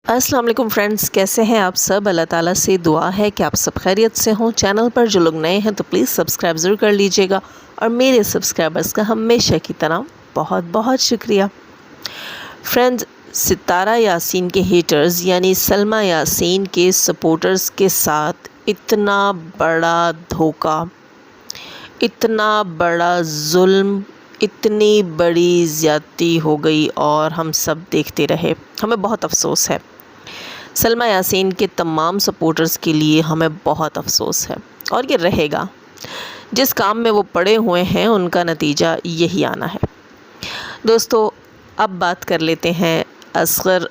अस्सलाम वालेकुम फ्रेंड्स, कैसे हैं आप सब। अल्लाह ताला से दुआ है कि आप सब खैरियत से हों। चैनल पर जो लोग नए हैं तो प्लीज़ सब्सक्राइब ज़रूर कर लीजिएगा और मेरे सब्सक्राइबर्स का हमेशा की तरह बहुत बहुत शुक्रिया। फ्रेंड्स, सितारा यासीन के हेटर्स यानी सलमा यासीन के सपोर्टर्स के साथ इतना बड़ा धोखा, इतना बड़ा जुल्म, इतनी बड़ी ज़्यादती हो गई और हम सब देखते रहे। हमें बहुत अफसोस है। सलमा यासीन के तमाम सपोर्टर्स के लिए हमें बहुत अफसोस है और ये रहेगा। जिस काम में वो पड़े हुए हैं उनका नतीजा यही आना है। दोस्तों, अब बात कर लेते हैं असगर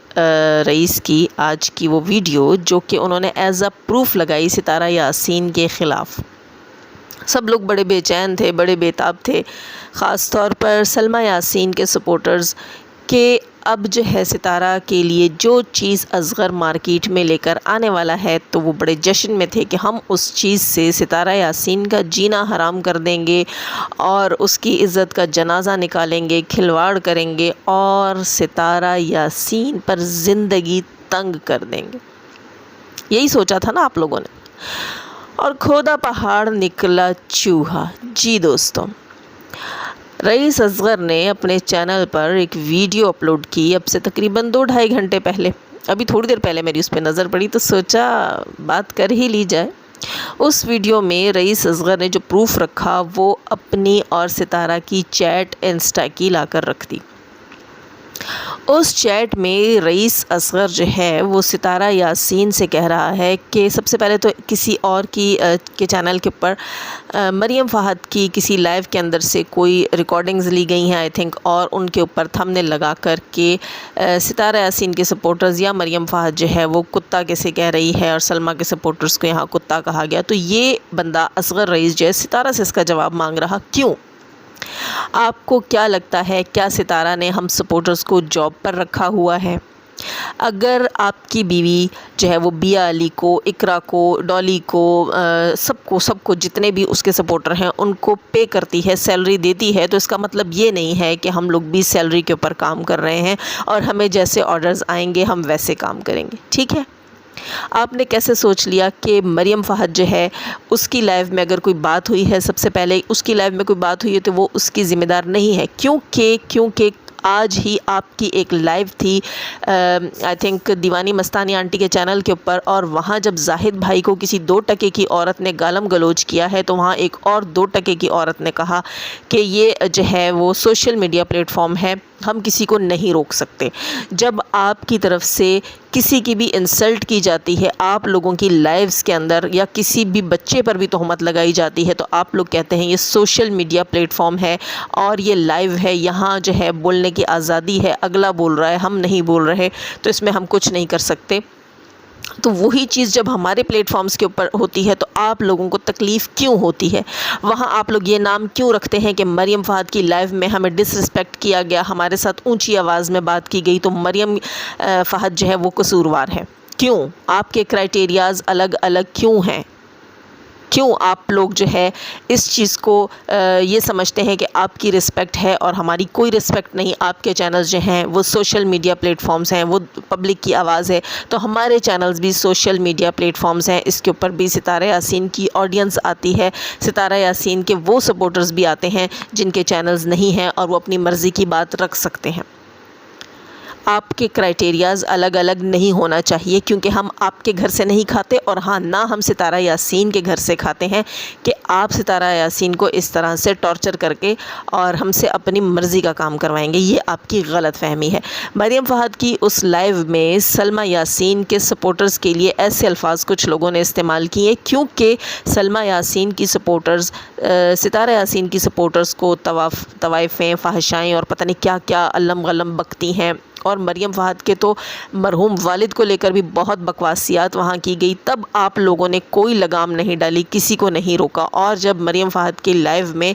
रईस की आज की वो वीडियो जो कि उन्होंने एज अ प्रूफ लगाई सितारा यासीन के ख़िलाफ़। सब लोग बड़े बेचैन थे, बड़े बेताब थे, ख़ास तौर पर सलमा यासीन के सपोर्टर्स के अब जो है सितारा के लिए जो चीज़ असगर मार्केट में लेकर आने वाला है तो वो बड़े जश्न में थे कि हम उस चीज़ से सितारा यासीन का जीना हराम कर देंगे और उसकी इज़्ज़त का जनाजा निकालेंगे, खिलवाड़ करेंगे और सितारा यासीन पर ज़िंदगी तंग कर देंगे। यही सोचा था ना आप लोगों ने, और खोदा पहाड़ निकला चूहा। जी दोस्तों, रईस असगर ने अपने चैनल पर एक वीडियो अपलोड की अब से तकरीबन 2-2.5 घंटे पहले। अभी थोड़ी देर पहले मेरी उस पर नज़र पड़ी तो सोचा बात कर ही ली जाए। उस वीडियो में रईस असगर ने जो प्रूफ रखा वो अपनी और सितारा की चैट इंस्टा की लाकर रख दी। उस चैट में रईस असगर जो है वो सितारा यासीन से कह रहा है कि सबसे पहले तो किसी और की के चैनल के ऊपर मरियम फ़ाहद की किसी लाइव के अंदर से कोई रिकॉर्डिंग्स ली गई हैं आई थिंक, और उनके ऊपर थंबनेल लगा कर के सितारा यासीन के सपोर्टर्स या मरियम फ़ाहद जो है वो कुत्ता कैसे कह रही है और सलमा के सपोर्टर्स को यहाँ कुत्ता कहा गया। तो ये बंदा असगर रईस जो है सितारा से इसका जवाब मांग रहा। क्यों? आपको क्या लगता है, क्या सितारा ने हम सपोर्टर्स को जॉब पर रखा हुआ है? अगर आपकी बीवी जो है वो बिया अली को, इकरा को, डॉली को, सबको जितने भी उसके सपोर्टर हैं उनको पे करती है, सैलरी देती है, तो इसका मतलब ये नहीं है कि हम लोग भी सैलरी के ऊपर काम कर रहे हैं और हमें जैसे ऑर्डर्स आएंगे हम वैसे काम करेंगे। ठीक है, आपने कैसे सोच लिया कि मरियम फ़ाहद जो है उसकी लाइव में अगर कोई बात हुई है, सबसे पहले उसकी लाइव में कोई बात हुई है तो वो उसकी ज़िम्मेदार नहीं है? क्योंकि आज ही आपकी एक लाइव थी I think Deewani Mastani aunty के चैनल के ऊपर, और वहाँ जब जाहिद भाई को किसी 2 टके की औरत ने गालम गलोच किया है तो वहाँ एक और 2 टके की औरत ने कहा कि ये जो है वो सोशल मीडिया प्लेटफॉर्म है, हम किसी को नहीं रोक सकते। जब आपकी तरफ से किसी की भी इंसल्ट की जाती है, आप लोगों की लाइव्स के अंदर, या किसी भी बच्चे पर भी तोहमत लगाई जाती है, तो आप लोग कहते हैं ये सोशल मीडिया प्लेटफॉर्म है और ये लाइव है, यहाँ जो है बोलने की आज़ादी है, अगला बोल रहा है, हम नहीं बोल रहे, तो इसमें हम कुछ नहीं कर सकते। तो वही चीज़ जब हमारे प्लेटफॉर्म्स के ऊपर होती है तो आप लोगों को तकलीफ़ क्यों होती है? वहाँ आप लोग ये नाम क्यों रखते हैं कि मरियम फ़ाहद की लाइव में हमें डिसरिस्पेक्ट किया गया, हमारे साथ ऊंची आवाज़ में बात की गई, तो मरियम फ़ाहद जो है वो कसूरवार है? क्यों? आपके क्राइटेरियाज़ अलग अलग क्यों हैं? क्यों आप लोग जो है इस चीज़ को ये समझते हैं कि आपकी रिस्पेक्ट है और हमारी कोई रिस्पेक्ट नहीं? आपके चैनल्स जो हैं वो सोशल मीडिया प्लेटफॉर्म्स हैं, वो पब्लिक की आवाज़ है, तो हमारे चैनल्स भी सोशल मीडिया प्लेटफॉर्म्स हैं। इसके ऊपर भी सितारा यासीन की ऑडियंस आती है, सितारा यासीन के वो सपोर्टर्स भी आते हैं जिनके चैनल्स नहीं हैं और वो अपनी मर्ज़ी की बात रख सकते हैं। आपके क्राइटेरियाज़ अलग अलग नहीं होना चाहिए, क्योंकि हम आपके घर से नहीं खाते और हाँ ना हम सितारा यासीन के घर से खाते हैं कि आप सितारा यासीन को इस तरह से टॉर्चर करके और हमसे अपनी मर्ज़ी का काम करवाएंगे। ये आपकी गलत फहमी है। मरियम फ़ाहद की उस लाइव में सलमा यासीन के सपोर्टर्स के लिए ऐसे अल्फाज कुछ लोगों ने इस्तेमाल किए क्योंकि सलमा यासीन की सपोर्टर्स सितारा यासीन की सपोर्टर्स को तवाइफ़ें, फ़ाहिशाएँ और पता नहीं क्या क्या अल्लम गलम बकती हैं, और मरियम फ़ाहद के तो मरहूम वालिद को लेकर भी बहुत बकवासियात वहाँ की गई। तब आप लोगों ने कोई लगाम नहीं डाली, किसी को नहीं रोका, और जब मरियम फ़ाहद के लाइव में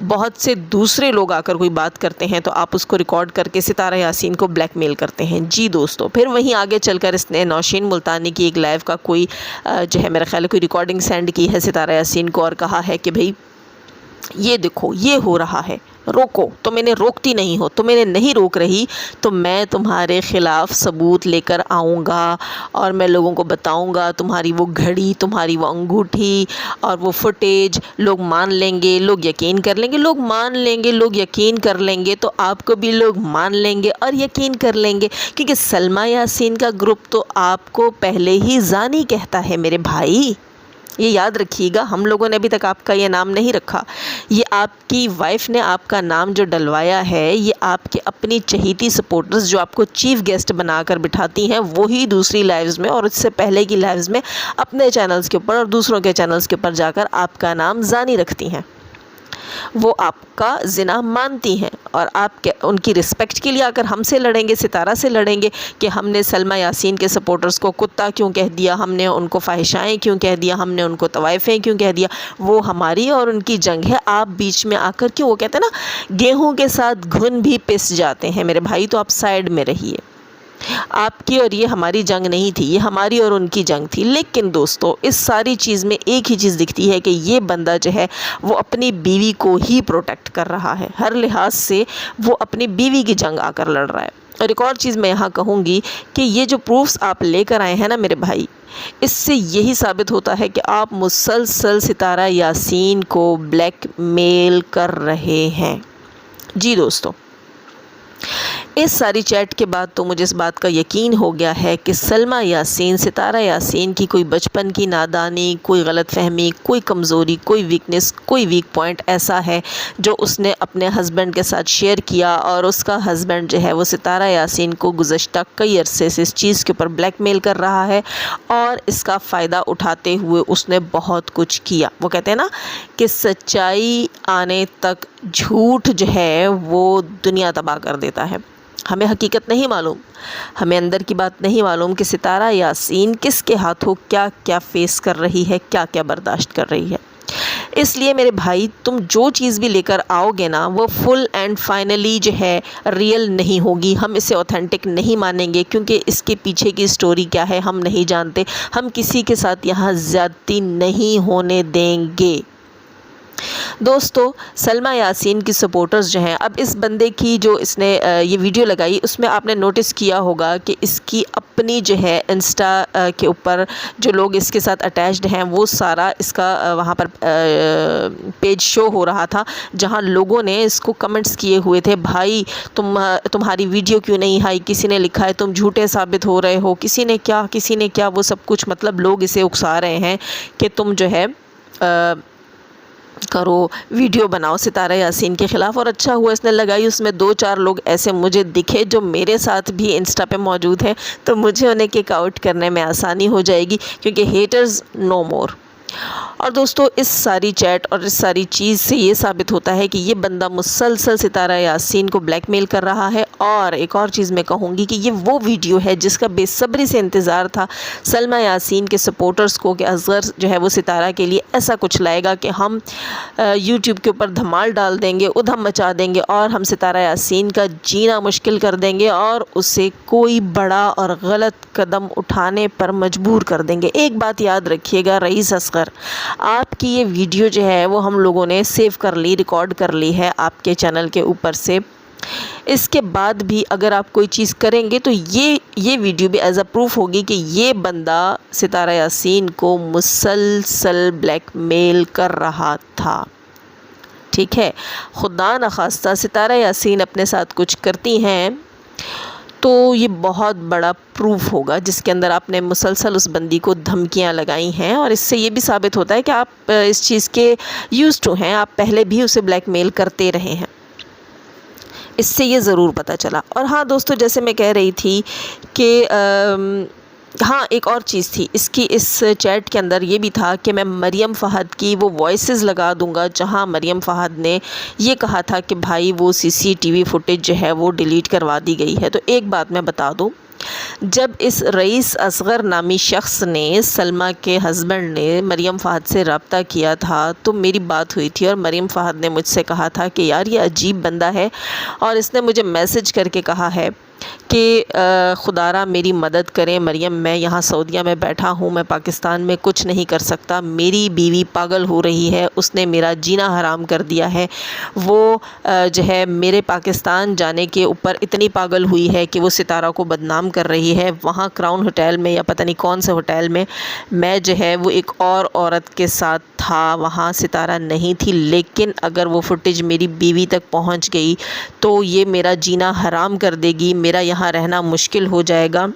बहुत से दूसरे लोग आकर कोई बात करते हैं तो आप उसको रिकॉर्ड करके सितारा यासीन को ब्लैकमेल करते हैं। जी दोस्तों, फिर वहीं आगे चलकर इसने नौशीन मुल्तानी की एक लाइव का कोई जो है मेरा ख्याल है कोई रिकॉर्डिंग सेंड की है सितारा यासीन को और कहा है कि भाई ये देखो ये हो रहा है, रोको, तो मैंने रोकती नहीं हो, तो मैंने नहीं रोक रही, तो मैं तुम्हारे ख़िलाफ़ सबूत लेकर आऊँगा और मैं लोगों को बताऊँगा तुम्हारी वो घड़ी, तुम्हारी वो अंगूठी और वो फुटेज लोग मान लेंगे, लोग यकीन कर लेंगे, लोग मान लेंगे, लोग यकीन कर लेंगे, तो आपको भी लोग मान लेंगे और यकीन कर लेंगे, क्योंकि सलमा यासीन का ग्रुप तो आपको पहले ही जानी कहता है मेरे भाई। ये याद रखिएगा, हम लोगों ने अभी तक आपका ये नाम नहीं रखा, ये आपकी वाइफ ने आपका नाम जो डलवाया है, ये आपके अपनी चहीती सपोर्टर्स जो आपको चीफ गेस्ट बनाकर बिठाती हैं, वही दूसरी लाइव्स में और उससे पहले की लाइव्स में अपने चैनल्स के ऊपर और दूसरों के चैनल्स के ऊपर जाकर आपका नाम जानी रखती हैं। वो आपका ज़िना मानती हैं और आप उनकी रिस्पेक्ट के लिए आकर हमसे लड़ेंगे, सितारा से लड़ेंगे कि हमने सलमा यासीन के सपोर्टर्स को कुत्ता क्यों कह दिया, हमने उनको फ़ाहिशाएँ क्यों कह दिया, हमने उनको तवाइफ़ें क्यों कह दिया। वो हमारी और उनकी जंग है, आप बीच में आकर क्यों, वो कहते हैं ना गेहूँ के साथ घुन भी पिस जाते हैं मेरे भाई, तो आप साइड में रहिए। आपकी और ये हमारी जंग नहीं थी, ये हमारी और उनकी जंग थी। लेकिन दोस्तों, इस सारी चीज़ में एक ही चीज़ दिखती है कि ये बंदा जो है वो अपनी बीवी को ही प्रोटेक्ट कर रहा है, हर लिहाज से वो अपनी बीवी की जंग आकर लड़ रहा है। और एक और चीज़ मैं यहाँ कहूँगी कि ये जो प्रूफ्स आप लेकर आए हैं ना मेरे भाई, इससे यही साबित होता है कि आप मुसलसल सितारा यासीन को ब्लैकमेल कर रहे हैं। जी दोस्तों, इस सारी चैट के बाद तो मुझे इस बात का यकीन हो गया है कि सलमा यासीन, सितारा यासीन की कोई बचपन की नादानी, कोई गलतफहमी, कोई कमज़ोरी, कोई वीकनेस, कोई वीक पॉइंट ऐसा है जो उसने अपने हस्बैंड के साथ शेयर किया और उसका हस्बैंड जो है वो सितारा यासीन को गुज़श्ता कई अरसे से इस चीज़ के ऊपर ब्लैकमेल कर रहा है और इसका फ़ायदा उठाते हुए उसने बहुत कुछ किया। वो कहते हैं ना कि सच्चाई आने तक झूठ जो है वो दुनिया तबाह कर देता है। हमें हकीकत नहीं मालूम, हमें अंदर की बात नहीं मालूम कि सितारा यासीन किसके हाथों क्या क्या फेस कर रही है, क्या क्या बर्दाश्त कर रही है। इसलिए मेरे भाई, तुम जो चीज़ भी लेकर आओगे ना, वो फुल एंड फाइनली जो है रियल नहीं होगी, हम इसे ऑथेंटिक नहीं मानेंगे, क्योंकि इसके पीछे की स्टोरी क्या है हम नहीं जानते। हम किसी के साथ यहाँ ज़्यादती नहीं होने देंगे। दोस्तों, सलमा यासीन की सपोर्टर्स जो हैं, अब इस बंदे की जो इसने ये वीडियो लगाई, उसमें आपने नोटिस किया होगा कि इसकी अपनी जो है इंस्टा के ऊपर जो लोग इसके साथ अटैच्ड हैं, वो सारा इसका वहाँ पर पेज शो हो रहा था, जहाँ लोगों ने इसको कमेंट्स किए हुए थे, भाई तुम्हारी वीडियो क्यों नहीं आई, किसी ने लिखा है तुम झूठे साबित हो रहे हो, किसी ने क्या, वो सब कुछ, मतलब लोग इसे उकसा रहे हैं कि तुम जो है करो, वीडियो बनाओ सितारा यासीन के ख़िलाफ़। और अच्छा हुआ इसने लगाई, उसमें 2-4 लोग ऐसे मुझे दिखे जो मेरे साथ भी इंस्टा पे मौजूद हैं, तो मुझे उन्हें किक आउट करने में आसानी हो जाएगी, क्योंकि हेटर्स नो मोर। और दोस्तों, इस सारी चैट और इस सारी चीज़ से ये साबित होता है कि ये बंदा मुसलसल सितारा यासीन को ब्लैकमेल कर रहा है। और एक और चीज़ मैं कहूँगी कि ये वो वीडियो है जिसका बेसब्री से इंतज़ार था सलमा यासीन के सपोर्टर्स को कि असगर जो है वो सितारा के लिए ऐसा कुछ लाएगा कि हम यूट्यूब के ऊपर धमाल डाल देंगे, उधम मचा देंगे और हम सितारा यासीन का जीना मुश्किल कर देंगे और उसे कोई बड़ा और गलत कदम उठाने पर मजबूर कर देंगे। एक बात याद रखिएगा रईस असगर, आपकी ये वीडियो जो है वो हम लोगों ने सेव कर ली, रिकॉर्ड कर ली है आपके चैनल के ऊपर से। इसके बाद भी अगर आप कोई चीज़ करेंगे तो ये वीडियो भी एज अ प्रूफ होगी कि ये बंदा सितारा यासीन को मुसलसल ब्लैकमेल कर रहा था। ठीक है, खुदा न खास्ता सितारा यासीन अपने साथ कुछ करती हैं तो ये बहुत बड़ा प्रूफ होगा जिसके अंदर आपने मुसलसल उस बंदी को धमकियां लगाई हैं, और इससे ये भी साबित होता है कि आप इस चीज़ के यूज़ टू हैं, आप पहले भी उसे ब्लैकमेल करते रहे हैं। इससे ये ज़रूर पता चला। और हाँ दोस्तों, जैसे मैं कह रही थी कि हाँ, एक और चीज़ थी इसकी, इस चैट के अंदर ये भी था कि मैं मरियम फ़हद की वो वॉइसेस लगा दूंगा जहाँ मरियम फ़हद ने ये कहा था कि भाई वो सीसीटीवी फुटेज जो है वो डिलीट करवा दी गई है। तो एक बात मैं बता दूं, जब इस रईस असगर नामी शख्स ने, सलमा के हस्बैंड ने मरियम फ़हद से रब्ता किया था तो मेरी बात हुई थी और मरियम फ़हद ने मुझसे कहा था कि यार ये अजीब बंदा है, और इसने मुझे मैसेज करके कहा है कि खुदारा मेरी मदद करें मरियम, मैं यहाँ सऊदीया में बैठा हूँ, मैं पाकिस्तान में कुछ नहीं कर सकता, मेरी बीवी पागल हो रही है, उसने मेरा जीना हराम कर दिया है। वो जो है मेरे पाकिस्तान जाने के ऊपर इतनी पागल हुई है कि वो सितारा को बदनाम कर रही है। वहाँ क्राउन होटल में या पता नहीं कौन से होटल में मैं जो है वो एक और औरत के साथ था, वहाँ सितारा नहीं थी, लेकिन अगर वो फुटेज मेरी बीवी तक पहुँच गई तो ये मेरा जीना हराम कर देगी, मेरा यहाँ रहना मुश्किल हो जाएगा।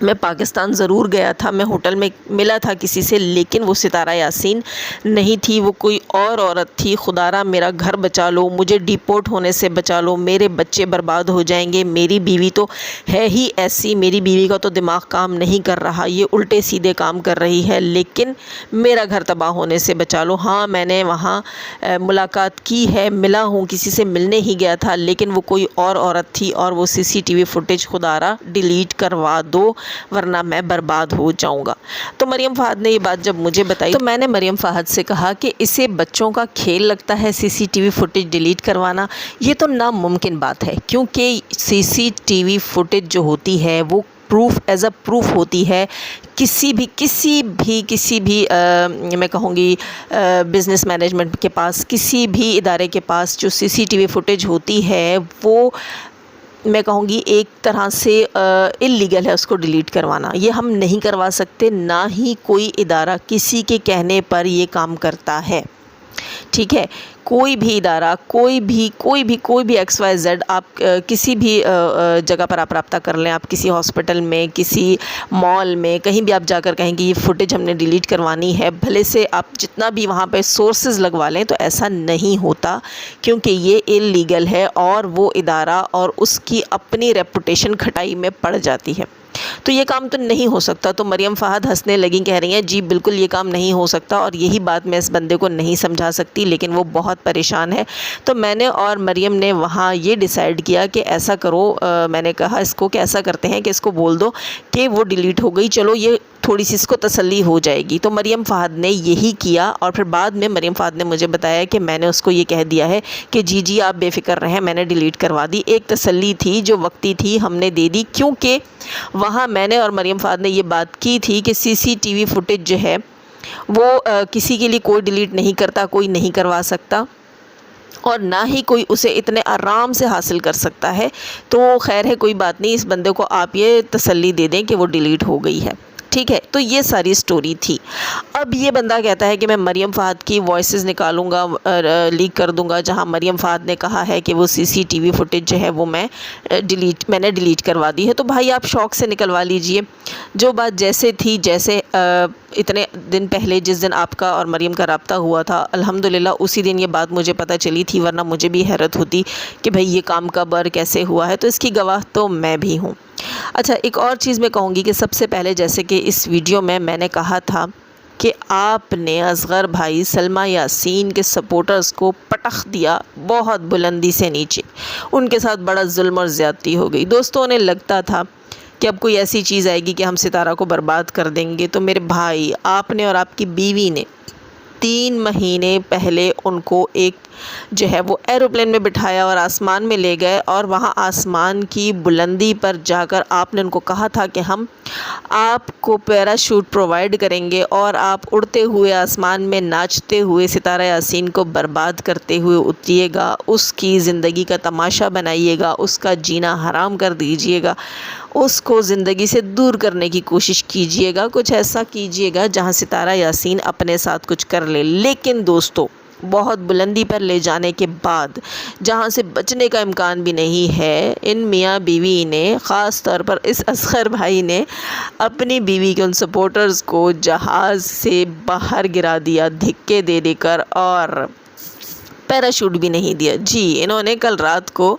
मैं पाकिस्तान ज़रूर गया था, मैं होटल में मिला था किसी से, लेकिन वो सितारा यासीन नहीं थी, वो कोई और औरत थी। खुदारा मेरा घर बचा लो, मुझे डिपोर्ट होने से बचा लो, मेरे बच्चे बर्बाद हो जाएंगे, मेरी बीवी तो है ही ऐसी, मेरी बीवी का तो दिमाग काम नहीं कर रहा, ये उल्टे सीधे काम कर रही है, लेकिन मेरा घर तबाह होने से बचा लो। हाँ, मैंने वहाँ मुलाकात की है, मिला हूँ, किसी से मिलने ही गया था, लेकिन वो कोई और औरत थी और वो CCTV फुटेज खुदारा डिलीट करवा दो वरना मैं बर्बाद हो जाऊंगा। तो मरियम फ़ाहद ने ये बात जब मुझे बताई तो मैंने मरियम फ़ाहद से कहा कि इसे बच्चों का खेल लगता है CCTV फुटेज डिलीट करवाना, ये तो नामुमकिन बात है, क्योंकि CCTV फुटेज जो होती है वो प्रूफ एज अ प्रूफ होती है। किसी भी मैं कहूँगी बिज़नेस मैनेजमेंट के पास, किसी भी इदारे के पास जो CCTV फुटेज होती है वो मैं कहूँगी एक तरह से इल्लीगल है उसको डिलीट करवाना। ये हम नहीं करवा सकते, ना ही कोई इदारा किसी के कहने पर ये काम करता है। ठीक है, कोई भी इदारा, कोई भी XYZ आप किसी भी जगह पर आप रब्ता कर लें, आप किसी हॉस्पिटल में, किसी मॉल में, कहीं भी आप जाकर कहेंगे ये फुटेज हमने डिलीट करवानी है, भले से आप जितना भी वहाँ पे सोर्सेज लगवा लें, तो ऐसा नहीं होता, क्योंकि ये इल्लीगल है और वो इदारा और उसकी अपनी रेपुटेशन खटाई में पड़ जाती है। तो ये काम तो नहीं हो सकता। तो मरियम फ़ाहद हंसने लगी, कह रही हैं जी बिल्कुल ये काम नहीं हो सकता, और यही बात मैं इस बंदे को नहीं समझा सकती, लेकिन वो बहुत परेशान है। तो मैंने और मरियम ने वहाँ ये डिसाइड किया कि ऐसा करो, मैंने कहा इसको कि ऐसा करते हैं कि इसको बोल दो कि वो डिलीट हो गई, चलो ये थोड़ी सी इसको तसल्ली हो जाएगी। तो मरियम फ़ाहद ने यही किया, और फिर बाद में मरियम फ़ाहद ने मुझे बताया कि मैंने उसको ये कह दिया है कि जी आप बेफ़िक्र रहें, मैंने डिलीट करवा दी। एक तसल्ली थी जो वक्ती थी, हमने दे दी, क्योंकि वहाँ मैंने और मरियम फ़ाहद ने ये बात की थी कि CCTV फुटेज जो है वो किसी के लिए कोई डिलीट नहीं करता, कोई नहीं करवा सकता, और ना ही कोई उसे इतने आराम से हासिल कर सकता है। तो खैर है, कोई बात नहीं, इस बंदे को आप ये तसल्ली दे दें कि वो डिलीट हो गई है। ठीक है, तो ये सारी स्टोरी थी। अब ये बंदा कहता है कि मैं मरियम फ़ाहद की वॉइसेस निकालूंगा, लीक कर दूंगा, जहां मरियम फ़ाहद ने कहा है कि वो CCTV फुटेज जो है वो मैंने डिलीट करवा दी है। तो भाई आप शौक़ से निकलवा लीजिए, जो बात जैसे थी, जैसे इतने दिन पहले जिस दिन आपका और मरियम का रब्ता हुआ था, अल्हम्दुलिल्लाह उसी दिन ये बात मुझे पता चली थी, वरना मुझे भी हैरत होती कि भाई ये काम कब और कैसे हुआ है। तो इसकी गवाह तो मैं भी हूँ। अच्छा, एक और चीज़ मैं कहूँगी कि सबसे पहले जैसे कि इस वीडियो में मैंने कहा था कि आपने असगर भाई सलमा यासीन के सपोर्टर्स को पटख दिया बहुत बुलंदी से नीचे, उनके साथ बड़ा जुल्म और ज़्यादती हो गई। दोस्तों, उन्हें लगता था कि अब कोई ऐसी चीज़ आएगी कि हम सितारा को बर्बाद कर देंगे। तो मेरे भाई, आपने और आपकी बीवी ने 3 महीने पहले उनको एक जो है वो एरोप्लेन में बिठाया और आसमान में ले गए, और वहाँ आसमान की बुलंदी पर जाकर आपने उनको कहा था कि हम आपको पैराशूट प्रोवाइड करेंगे और आप उड़ते हुए आसमान में नाचते हुए सितारा यासीन को बर्बाद करते हुए उतरिएगा, उसकी ज़िंदगी का तमाशा बनाइएगा, उसका जीना हराम कर दीजिएगा, उसको ज़िंदगी से दूर करने की कोशिश कीजिएगा, कुछ ऐसा कीजिएगा जहाँ सितारा यासीन अपने साथ कुछ कर ले। लेकिन दोस्तों, बहुत बुलंदी पर ले जाने के बाद जहाँ से बचने का इम्कान भी नहीं है, इन मियाँ बीवी ने, ख़ास तौर पर इस असगर भाई ने, अपनी बीवी के उन सपोर्टर्स को जहाज़ से बाहर गिरा दिया धिक्के दे देकर, और पैराशूट भी नहीं दिया। जी, इन्होंने कल रात को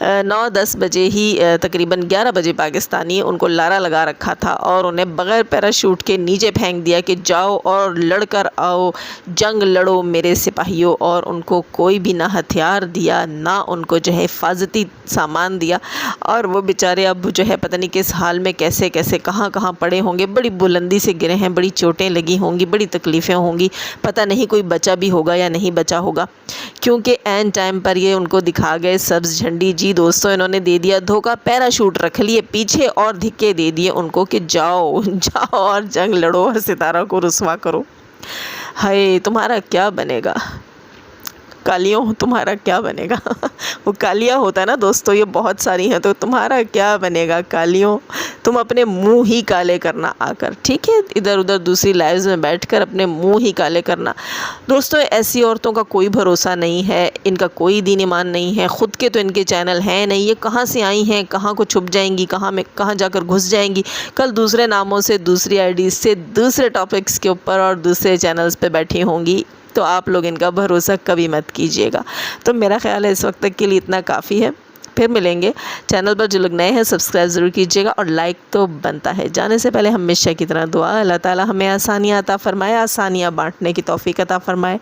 9-10 बजे ही तकरीबन 11 बजे पाकिस्तानी उनको लारा लगा रखा था, और उन्हें बग़ैर पैराशूट के नीचे फेंक दिया कि जाओ और लड़कर आओ, जंग लड़ो मेरे सिपाहियों। और उनको कोई भी ना हथियार दिया, ना उनको जो है हिफाजती सामान दिया, और वो बेचारे अब जो है पता नहीं किस हाल में, कैसे कैसे कहाँ कहाँ पड़े होंगे, बड़ी बुलंदी से गिरे हैं, बड़ी चोटें लगी होंगी, बड़ी तकलीफ़ें होंगी, पता नहीं कोई बचा भी होगा या नहीं बचा होगा, क्योंकि एन टाइम पर ये उनको दिखा गए सब्ज़ झंडी। जी दोस्तों इन्होंने दे दिया धोखा, पैराशूट रख लिए पीछे और धिक्के दे दिए उनको कि जाओ जाओ और जंग लड़ो और सितारा को रुसवा करो। हाय तुम्हारा क्या बनेगा कालियों, तुम्हारा क्या बनेगा वो कालिया होता है ना दोस्तों, ये बहुत सारी हैं, तो तुम्हारा क्या बनेगा कालियों, तुम अपने मुंह ही काले करना आकर, ठीक है, इधर उधर दूसरी लाइव्स में बैठकर अपने मुंह ही काले करना। दोस्तों ऐसी औरतों का कोई भरोसा नहीं है, इनका कोई दीन ईमान नहीं है, ख़ुद के तो इनके चैनल हैं नहीं, ये कहाँ से आई हैं, कहाँ को छुप जाएंगी, कहाँ जाकर घुस जाएंगी, कल दूसरे नामों से, दूसरी आईडी से, दूसरे टॉपिक्स के ऊपर और दूसरे चैनल्स पे बैठी होंगी। तो आप लोग इनका भरोसा कभी मत कीजिएगा। तो मेरा ख्याल है इस वक्त तक के लिए इतना काफ़ी है, फिर मिलेंगे। चैनल पर जो लोग नए हैं सब्सक्राइब ज़रूर कीजिएगा और लाइक तो बनता है। जाने से पहले हमेशा की तरह दुआ, अल्लाह ताला हमें आसानियाँ अता फ़रमाए, आसानियाँ बांटने की तौफ़ीक अता फ़रमाए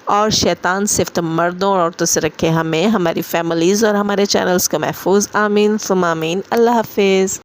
और शैतान सिफ्त मर्दों और औरतों से रखे हमें, हमारी फैमिलीज़ और हमारे चैनल्स का महफूज। आमीन सुम आमीन। अल्लाह हाफिज़।